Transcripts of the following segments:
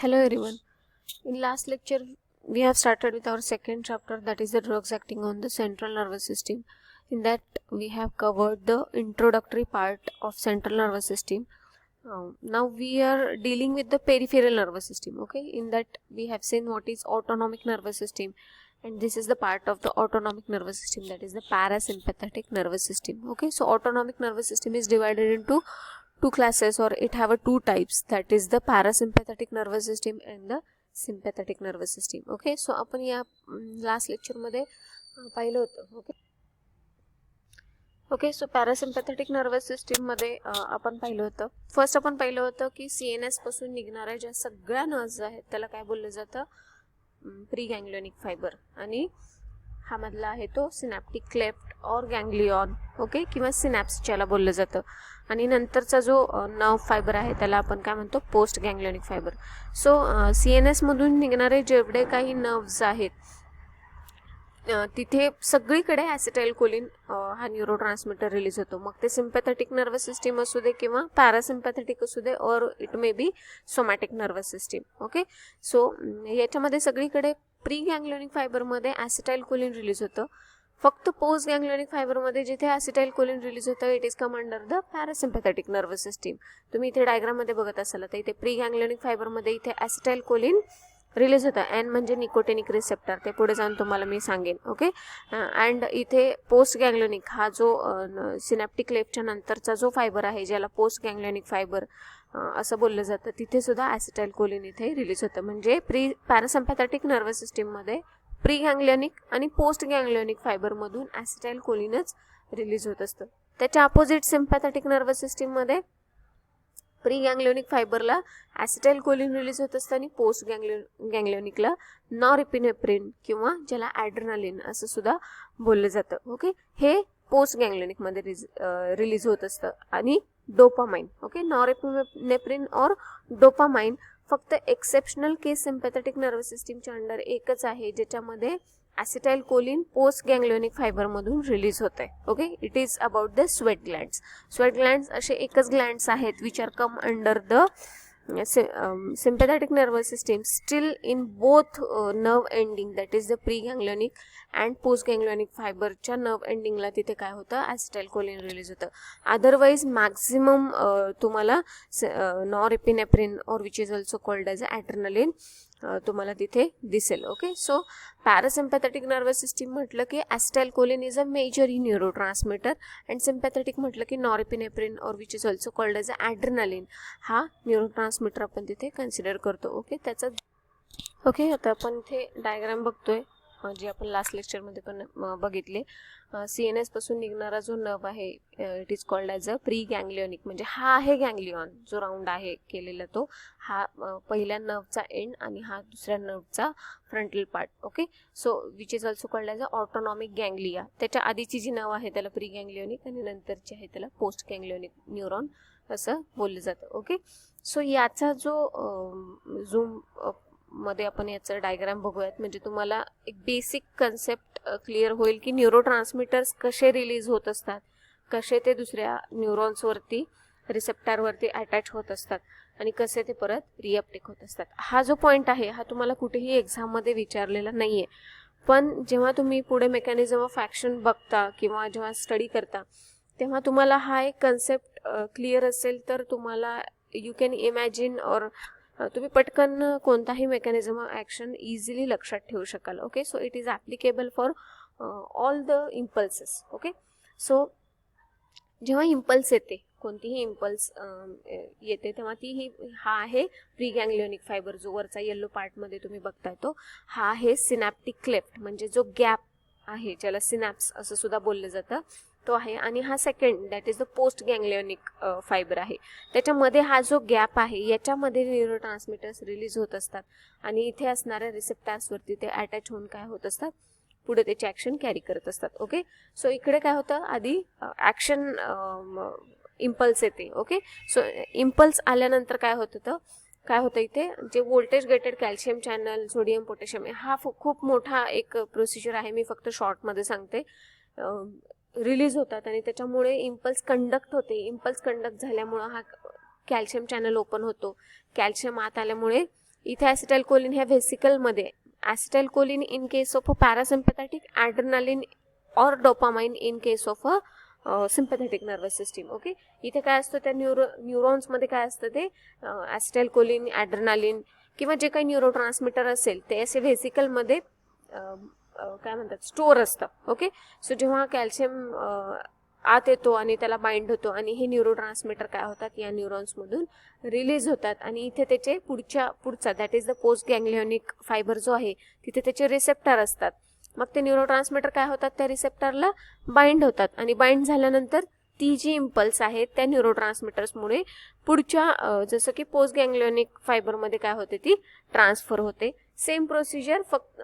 Hello everyone. In last lecture we have started with our second chapter, that is the drugs acting on the central nervous system. In that we have covered the introductory part of central nervous system. Now we are dealing with the peripheral nervous system. Okay, in that we have seen what is autonomic nervous system, and this is the part of the autonomic nervous system, that is the parasympathetic nervous system. Okay, so autonomic nervous system is divided into two classes, or it have a two types, that is the parasympathetic nervous system and the sympathetic nervous system. Okay, so आपण या last lecture मध्ये पाहिलं होतं. Okay, so parasympathetic nervous system मध्ये आपण पाहिलं होतं, first आपण पाहिलं होतं की सीएनएस पासून निघणाऱ्या ज्या सगळ्या नर्व्स आहेत त्याला काय बोललं जातं, प्री गँग्लियोनिक फायबर, आणि हा मधला आहे तो सिनॅप्टिक क्लेफ्ट और गँग्लियॉन. ओके, किंवा सिनॅप्स ज्याला बोललं जातं, आणि नंतरचा जो नर्व फायबर आहे त्याला आपण काय म्हणतो, post ganglionic fibre. So CNS मधून निघणारे जेवढे काही नर्व्स आहेत तिथे सगळीकडे ॲसिटाइलकोलिन हा न्यूरोट्रान्समीटर रिलीज होतो. मग ते सिम्पॅथेटिक नर्वस सिस्टीम असू दे किंवा पॅरासिम्पॅथेटिक असू दे, और it may be somatic nervous system. Okay, so याच्यामध्ये सगळीकडे प्री गँग्लियोनिक फायबरमध्ये ॲसिटाइलकोलिन रिलीज होतं. फक्त पोस्ट गँग्लियोनिक फायबरमध्ये जिथे ॲसिटाइलकोलिन रिलीज होतं it is come under the parasympathetic nervous system. तुम्ही इथे डायग्राममध्ये बघत असाल तर इथे प्री गँग्लियोनिक फायबरमध्ये इथे ॲसिटाइलकोलिन रिलीज होतं. एन म्हणजे निकोटिनिक रिसेप्टर, ते पुढे जाऊन तुम्हाला मी सांगेन. ओके, अँड इथे पोस्ट गँग्लियोनिक हा जो सिनॅप्टिक लेफ्टच्या नंतरचा जो फायबर आहे ज्याला पोस्ट गँग्लियोनिक फायबर असं बोललं जातं, तिथे सुद्धा ॲसिटाइलकोलिन इथे रिलीज होतं. म्हणजे पॅरासिम्पॅथेटिक नर्वस सिस्टीममध्ये प्री गँग्लियोनिक आणि पोस्ट गँग्लियोनिक फायबरमधून ॲसिटाइलकोलिनच रिलीज होत असतं. त्याच्या अपोजिट सिम्पॅथेटिक नर्वस सिस्टीममध्ये प्री गँग्लियोनिक फायबरला ॲसिटाइलकोलिन रिलीज होत असतं आणि पोस्ट गँग्लियोनिकला नॉरएपिनेफ्रिन किंवा ज्याला ॲड्रेनालिन असं सुद्धा बोललं जातं. ओके, हे पोस्ट गँग्लियोनिकमध्ये रिलीज होत असतं. आणि डोपामाइन, ओके, नॉरएपिनेफ्रिन और डोपामाइन फक्त एक्सेप्शनल केस सिम्पॅथेटिक नर्वस सिस्टीमच्या अंडर एकच आहे ज्याच्यामध्ये ॲसिटाइलकोलिन पोस्ट गँग्लियोनिक फायबरमधून रिलीज होत आहे. Okay, it is about the sweat glands. Sweat glands असे एकच ग्लँड्स आहेत which are come under the sympathetic nervous system, still in both nerve ending, that is the pre-ganglionic and post-ganglionic fiber च्या nerve ending ला तिथे काय होतं, acetylcholine release होतं. Otherwise maximum तुम्हाला norepinephrine or which is also called as adrenaline तुम्हाला तिथे दिसेल. Okay, so parasympathetic nervous system म्हटलं की acetylcholine is a major neurotransmitter, and sympathetic म्हटलं की norepinephrine or which is also called as adrenaline हा न्यूरोट्रान्समीटर आपण तिथे कन्सिडर करतो. ओके, त्याचा आता आपण इथे डायग्राम बघतोय जी आपण लास्ट लेक्चरमध्ये पण बघितले. सीएनएस पासून निघणारा जो नर्व आहे it is called as a pre ganglionic, म्हणजे हा आहे गँग्लियॉन जो राऊंड आहे केलेला, तो हा पहिल्या नर्वचा एंड आणि हा दुसऱ्या नर्वचा frontal part. Okay, so which is also called as a autonomic ganglia. त्याच्या आधीची जी नर्व आहे त्याला प्री गँग्लियोनिक आणि नंतरची आहे त्याला पोस्ट गँग्लियोनिक न्यूरॉन असं बोललं जातं. ओके, सो याचा जो झूम मध्ये आपण याचं डायग्राम बघूयात, म्हणजे तुम्हाला एक बेसिक कन्सेप्ट क्लिअर होईल की न्यूरोट्रान्समीटर्स कसे रिलीज होत असतात, कसे ते दुसऱ्या न्यूरॉन्सवरती रिसेप्टरवरती अटॅच होत असतात आणि कसे ते परत रिअपटेक होत असतात. हा जो पॉईंट आहे हा तुम्हाला कुठेही एक्झाममध्ये विचारलेला नाही आहे, पण जेव्हा तुम्ही पुढे मेकॅनिझम ऑफ ॲक्शन बघता किंवा जेव्हा स्टडी करता तेव्हा तुम्हाला हा एक कन्सेप्ट क्लिअर असेल तर तुम्हाला यू कॅन इमॅजिन, और तुम्ही पटकन कोणताही मेकॅनिझम ऑफ ॲक्शन इझिली लक्षात ठेवू शकाल. Okay, so it is applicable for all the impulses. Okay, so जेव्हा इम्पल्स येते, कोणतीही इम्पल्स येते तेव्हा हा आहे प्री गँग्लियोनिक फायबर, जो वरचा येल्लो पार्टमध्ये तुम्ही बघताय तो हा आहे सिनॅप्टिक क्लेफ्ट, म्हणजे जो गॅप आहे ज्याला सिनॅप्स असं सुद्धा बोललं जातं तो आहे. आणि हा second that is the post ganglionic fibre आहे. त्याच्यामध्ये हा जो गॅप आहे याच्यामध्ये न्यूरोट्रान्समीटर्स रिलीज होत असतात आणि इथे असणाऱ्या रिसेप्टर्सवरती ते अटॅच होऊन काय होत असतात, पुढे त्याची ॲक्शन कॅरी करत असतात. ओके, सो इकडे काय होतं, आधी ॲक्शन इम्पल्स येते. ओके, सो इम्पल्स आल्यानंतर काय होतं इथे जे voltage gated calcium channel, sodium potassium, हा खूप मोठा एक प्रोसिजर आहे, मी फक्त शॉर्टमध्ये सांगते, रिलीज होतात आणि त्याच्यामुळे इम्पल्स कंडक्ट होते. इम्पल्स कंडक्ट झाल्यामुळं हा कॅल्शियम चॅनल ओपन होतो. कॅल्शियम आत आल्यामुळे इथे ॲसिटाइलकोलिन ह्या व्हेसिकलमध्ये, acetylcholine in case of a parasympathetic, adrenaline or dopamine in case of a sympathetic nervous system. Okay, इथे काय असतं त्या न्यूरॉन्समध्ये काय असतं ते ॲसिटाइलकोलिन, ॲड्रेनालिन किंवा जे काही न्यूरो ट्रान्समीटर असेल ते असे व्हेसिकलमध्ये काय म्हणतात स्टोअर असतं. ओके, सो जेव्हा कॅल्शियम आत येतो आणि त्याला बाइंड होतो आणि हे न्यूरो ट्रान्समीटर काय होतात या न्यूरॉन्समधून रिलीज होतात आणि इथे त्याचे पुढचा that is the post ganglionic fibre जो आहे तिथे त्याचे रिसेप्टर असतात. मग ते न्यूरो ट्रान्समीटर काय होतात त्या रिसेप्टरला बाइंड होतात आणि बाइंड झाल्यानंतर ती जी इम्पल्स आहेत त्या न्यूरो ट्रान्समीटर्समुळे पुढच्या जसं की पोस्ट गँग्लिओनिक फायबरमध्ये काय होते ती ट्रान्सफर होते. सेम प्रोसिजर फक्त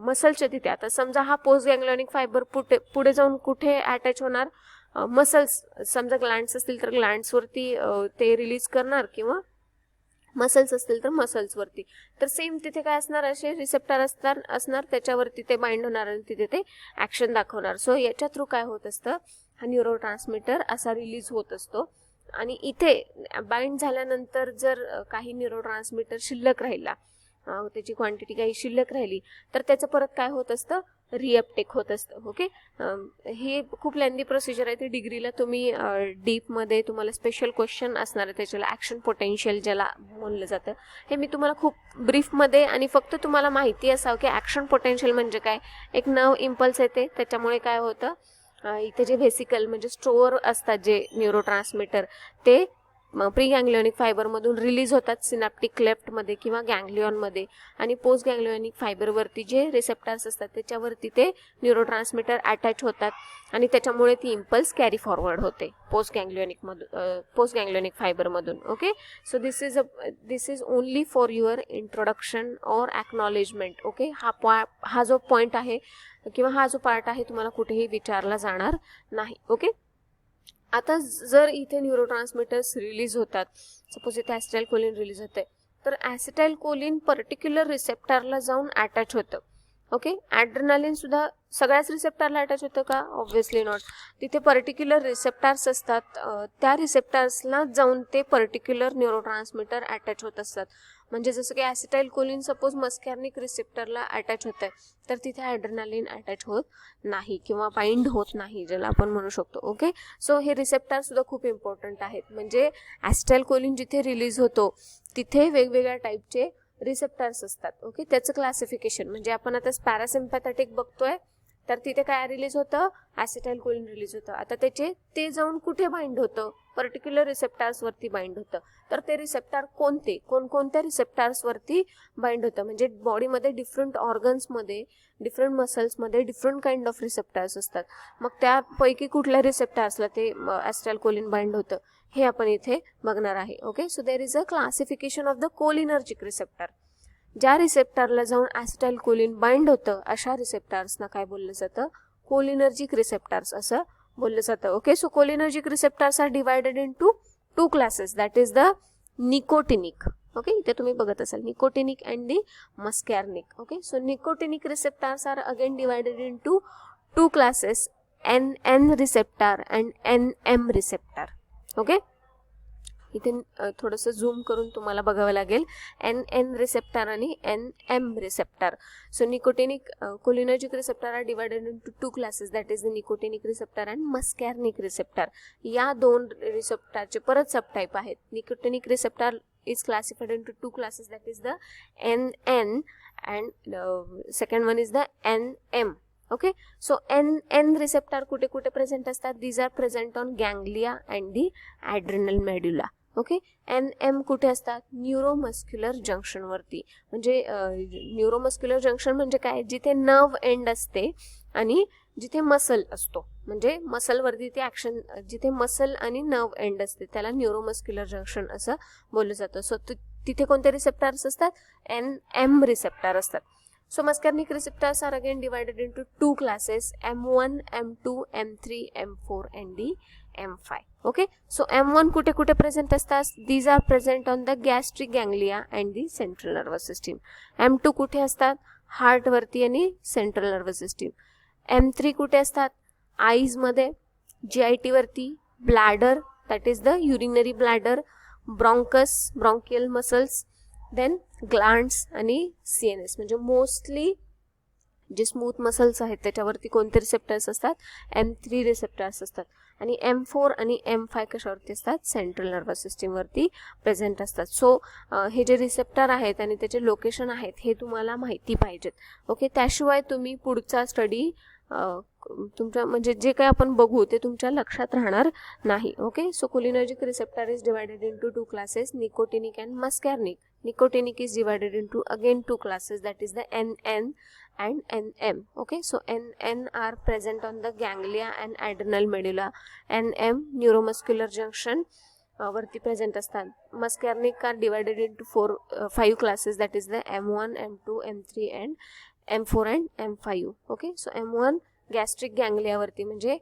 मसलच्या तिथे. आता समजा हा पोस्ट गँग्लिओनिक फायबर पुढे जाऊन कुठे अटॅच होणार, मसल्स, समजा ग्लँड्स असतील तर ग्लँड्सवरती ते रिलीज करणार किंवा मसल्स असतील तर मसल्सवरती. तर सेम तिथे काय असणार, असे रिसेप्टर असणार त्याच्यावरती ते बाइंड होणार आणि तिथे ते ॲक्शन दाखवणार. सो याच्या थ्रू काय होत असतं, हा न्यूरो ट्रान्समीटर असा रिलीज होत असतो आणि इथे बाइंड झाल्यानंतर जर काही न्यूरो ट्रान्समीटर शिल्लक राहिला, त्याची क्वांटिटी काही शिल्लक राहिली तर त्याचं परत काय होत असतं, रिअपटेक होत असतं. ओके, हे खूप लेंदी प्रोसिजर आहे. ती डिग्रीला तुम्ही डीपमध्ये तुम्हाला स्पेशल क्वेश्चन असणार आहे त्याच्याला, ॲक्शन पोटेन्शियल ज्याला म्हणलं जातं. हे मी तुम्हाला खूप ब्रीफमध्ये आणि फक्त तुम्हाला माहिती असावं की ॲक्शन पोटेन्शियल म्हणजे काय. एक नर्व इम्पल्स येते त्याच्यामुळे काय होतं, इथे जे व्हेसिकल म्हणजे स्टोअर असतात जे न्यूरो ट्रान्समीटर ते प्री गँग्लिओनिक फायबरमधून रिलीज होतात सिनॅप्टिक क्लेफ्टमध्ये किंवा गँग्लिओनमध्ये आणि पोस्ट गँग्लिओनिक फायबरवरती जे रिसेप्टर्स असतात त्याच्यावरती ते न्यूरो ट्रान्समीटर अटॅच होतात आणि त्याच्यामुळे ती इम्पल्स कॅरी फॉरवर्ड होते पोस्ट गँग्लिओनिक फायबरमधून. Okay, so this is only for your introduction or acknowledgement. Okay, हा जो पॉईंट आहे किंवा हा जो पार्ट आहे तुम्हाला कुठेही विचारला जाणार नाही. ओके, आता जर इथे न्यूरो ट्रान्समीटर्स रिलीज होतात, सपोज इथे ॲसिटाइलकोलिन रिलीज होते तर ॲसिटाइलकोलिन पर्टिक्युलर रिसेप्टरला जाऊन अटॅच होतं. ओके, ॲड्रेनालिन सुद्धा सगळ्याच रिसेप्टरला अटॅच होतं का? Obviously not. तिथे पर्टिक्युलर रिसेप्टर्स असतात, त्या रिसेप्टर्सला जाऊन ते पर्टिक्युलर न्यूरो ट्रान्समीटर अटॅच होत असतात. म्हणजे जसं की ॲसिटाइलकोलिन सपोज मस्कॅर्निक रिसेप्टरला अटॅच होत आहे तर तिथे ॲड्रेनालिन अटॅच होत नाही किंवा बाइंड होत नाही ज्याला आपण म्हणू शकतो. ओके, सो हे रिसेप्टर सुद्धा खूप इम्पॉर्टंट आहेत. म्हणजे ॲसिटाइलकोलिन जिथे रिलीज होतो तिथे वेगवेगळ्या टाईपचे रिसेप्टर्स असतात. ओके, त्याचं क्लासिफिकेशन म्हणजे आपण आता पॅरासिम्पॅथॅटिक बघतोय तर तिथे काय रिलीज होतं, ॲसिटाइलकोलिन रिलीज होतं. आता ते जाऊन कुठे बाइंड होतं, पर्टिक्युलर रिसेप्टर्सवरती बाइंड होतं. तर ते रिसेप्टर कोणत्या रिसेप्टर्सवरती बाइंड होतं, म्हणजे बॉडीमध्ये डिफरंट ऑर्गन्समध्ये, डिफरंट मसल्समध्ये डिफरंट काइंड ऑफ रिसेप्टर्स असतात. मग त्यापैकी कुठल्या रिसेप्टर्सला ते ॲसिटाइलकोलिन बाइंड होतं हे आपण इथे बघणार आहे. Okay, so there is a classification of the cholinergic receptor. ज्या रिसेप्टरला जाऊन ॲसिटाइलकोलिन बाइंड होतं अशा रिसेप्टर्सना काय बोललं जातं, कोलिनर्जिक रिसेप्टर्स असं बोललं जातं. Okay, so cholinergic receptors are divided into 2 classes, that is the nicotinic. Okay, इथे तुम्ही बघत असाल nicotinic and the muscarinic. Okay, so nicotinic receptors are again divided into 2 classes, NN receptor and NM receptor. Okay, इथे थोडंसं zoom करून तुम्हाला बघावं लागेल. NN रिसेप्टर आणि NM receptor. So nicotinic cholinergic receptor are divided into 2 classes, that is the nicotinic receptor and मस्कॅर्निक receptor. या 2 रिसेप्टरचे परत सबटाईप आहेत. Nicotinic receptor is classified into 2 classes, that is the NN and second one is the NM. Okay, so NN receptor कुठे present असतात, these are present on ganglia and the adrenal medulla. Okay, NM कुठे असतात, neuromuscular junction वरती. म्हणजे neuromuscular junction म्हणजे काय, जिथे nerve end असते आणि जिथे मसल असतो, म्हणजे मसलवरती ते ॲक्शन, जिथे मसल आणि नर्व एंड असते त्याला न्यूरोमस्क्युलर जंक्शन असं बोललं जातं. सो तिथे कोणते रिसेप्टर्स असतात, NM रिसेप्टर असतात. So muscarinic receptors are again divided into 2 classes, M1, M2, M3, M4 and the M5. Okay, so M1 कुठे present असतात, these are present on the gastric ganglia and the central nervous system. M2 कुठे असतात, heart वरती आणि central nervous system. M3 कुठे असतात, eyes मध्ये, GIT वरती, bladder, that is the urinary bladder, bronchus, bronchial muscles, then glands आणि CNS, म्हणजे मोस्टली जे स्मूथ मसल्स आहेत त्याच्यावरती कोणते रिसेप्टर्स असतात, M3 रिसेप्टर्स असतात, आणि M4 आणि M5 कशावरती असतात, सेंट्रल नर्वस सिस्टीमवरती प्रेझेंट असतात. सो हे जे रिसेप्टर आहेत आणि त्याचे लोकेशन आहेत हे तुम्हाला माहिती पाहिजेत. ओके, त्याशिवाय तुम्ही पुढचा स्टडी तुमच्या म्हणजे जे काही आपण बघू ते तुमच्या लक्षात राहणार नाही. Okay, so cholinergic receptor is divided into 2 classes, nicotinic and muscarinic. Nicotinic is divided into again 2 classes, that is the NN and NM. Okay, so NN are present on the ganglia and adrenal medulla. NM neuromuscular junction वरती present असतात. Muscarinic are divided into 5 classes, that is the M1, M2, M3 and M4 and M5. Okay, so M1 gastric गँग्लियावरती, म्हणजे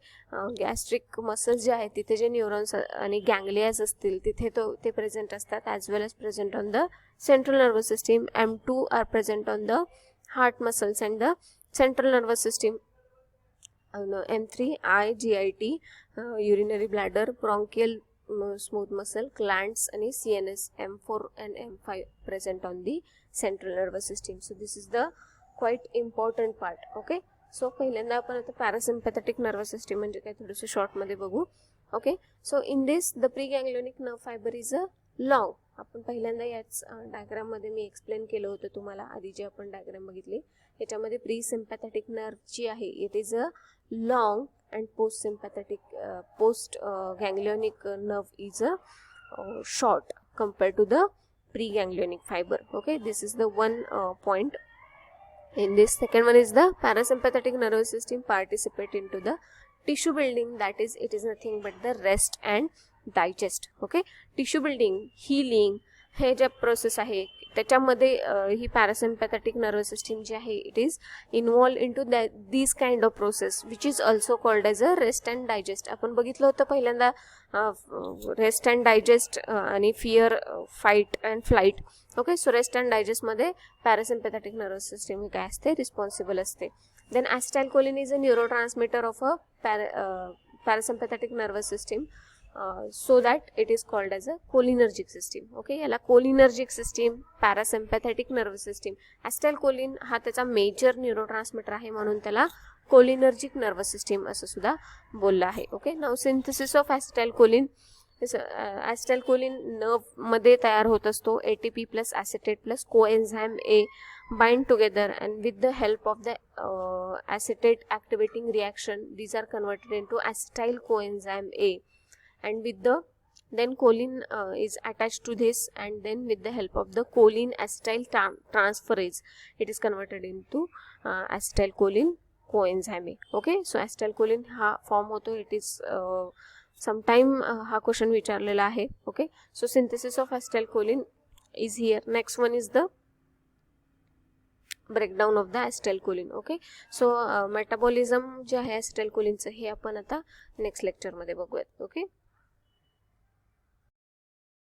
gastric muscles जे आहेत तिथे जे neurons आणि गँग्लियाज असतील तिथे ते प्रेझेंट असतात, as well as present on the central nervous system. M2 are present on the heart muscles and the central nervous system. M3 eye, GIT, urinary bladder, bronchial smooth muscle, glands आणि CNS. M4 and M5 present on the central nervous system. So this is the quite important part. Okay, so पहिल्यांदा आपण आता parasympathetic nervous system म्हणजे काय थोडंसं शॉर्टमध्ये बघू. Okay, so in this the pre ganglionic nerve fibre is a long. आपण पहिल्यांदा याच डायग्राममध्ये मी एक्सप्लेन केलं होतं तुम्हाला आधी जे आपण डायग्राम बघितली. याच्यामध्ये प्री सिम्पॅथेटिक नर्व जी आहे it is a long and post sympathetic post ganglionic nerve is a short compared to the preganglionic fiber. Okay, this is the one point. In this, second one is the parasympathetic nervous system participate into the tissue building, that is it is nothing but the rest and digest. Okay, tissue building, healing हे ज्या process आहे त्याच्यामध्ये ही parasympathetic nervous system जी आहे it is involve into this kind of process which is also called as a rest and digest. आपण बघितलं होतं पहिल्यांदा रेस्ट अँड डायजेस्ट आणि fear, fight and flight. Okay, so rest and डायजेस्टमध्ये parasympathetic nervous system काय असते, responsible असते. Then acetylcholine is a neurotransmitter of a parasympathetic nervous system, so that it is called as a cholinergic system. Okay, याला cholinergic system, parasympathetic nervous system. acetylcholine हा त्याचा major neurotransmitter आहे म्हणून त्याला cholinergic nervous system असं सुद्धा बोललं आहे. Okay, now synthesis of acetylcholine. acetylcholine nerve मध्ये तयार होत असतो. ATP plus acetate plus coenzyme A bind together and with the help of the acetate activating reaction these are converted into acetyl coenzyme A, and with the then choline is attached to this, and then with the help of the choline acetyl transferase it is converted into acetylcholine coenzyme A. Okay, so acetylcholine हा form होतो. It is sometime हा question विचारलेला आहे. Okay, so synthesis of acetylcholine is here. Next one is the breakdown of the acetylcholine. Okay, so metabolism जे आहे ॲसिटाइलकोलिनचं हे आपण आता नेक्स्ट लेक्चरमध्ये बघूयात. ओके.